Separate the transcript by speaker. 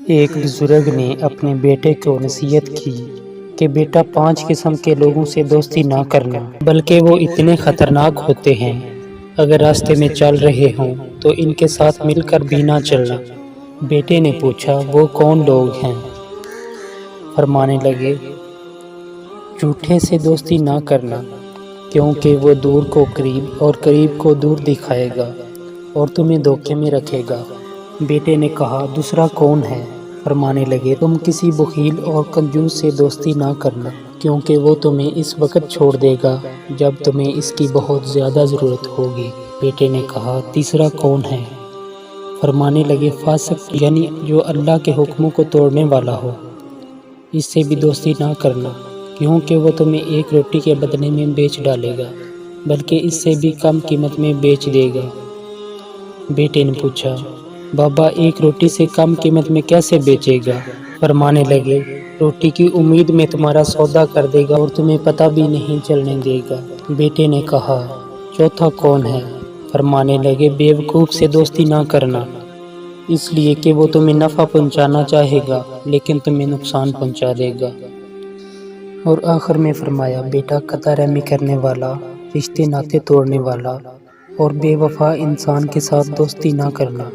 Speaker 1: ایک بزرگ نے اپنے بیٹے کو نصیحت کی کہ بیٹا 5 قسم کے لوگوں سے دوستی نہ کرنا، بلکہ وہ اتنے خطرناک ہوتے ہیں، اگر راستے میں چل رہے ہوں تو ان کے ساتھ مل کر بھی نہ چلنا۔ بیٹے نے پوچھا، وہ کون لوگ ہیں؟ فرمانے لگے، جھوٹے سے دوستی نہ کرنا، کیونکہ وہ دور کو قریب اور قریب کو دور دکھائے گا اور تمہیں دھوکے میں رکھے گا۔ بیٹے نے کہا، دوسرا کون ہے؟ فرمانے لگے، تم کسی بخیل اور کنجوس سے دوستی نہ کرنا، کیونکہ وہ تمہیں اس وقت چھوڑ دے گا جب تمہیں اس کی بہت زیادہ ضرورت ہوگی۔ بیٹے نے کہا، تیسرا کون ہے؟ فرمانے لگے، فاسق، یعنی جو اللہ کے حکموں کو توڑنے والا ہو، اس سے بھی دوستی نہ کرنا، کیونکہ وہ تمہیں ایک روٹی کے بدلے میں بیچ ڈالے گا، بلکہ اس سے بھی کم قیمت میں بیچ دے گا۔ بیٹے نے پوچھا، بابا ایک روٹی سے کم قیمت میں کیسے بیچے گا؟ فرمانے لگے، روٹی کی امید میں تمہارا سودا کر دے گا اور تمہیں پتہ بھی نہیں چلنے دے گا۔ بیٹے نے کہا، چوتھا کون ہے؟ فرمانے لگے، بیوقوف سے دوستی نہ کرنا، اس لیے کہ وہ تمہیں نفع پہنچانا چاہے گا لیکن تمہیں نقصان پہنچا دے گا۔ اور آخر میں فرمایا، بیٹا قطع رحمی کرنے والا، رشتے ناطے توڑنے والا اور بے وفا انسان کے ساتھ دوستی نہ کرنا۔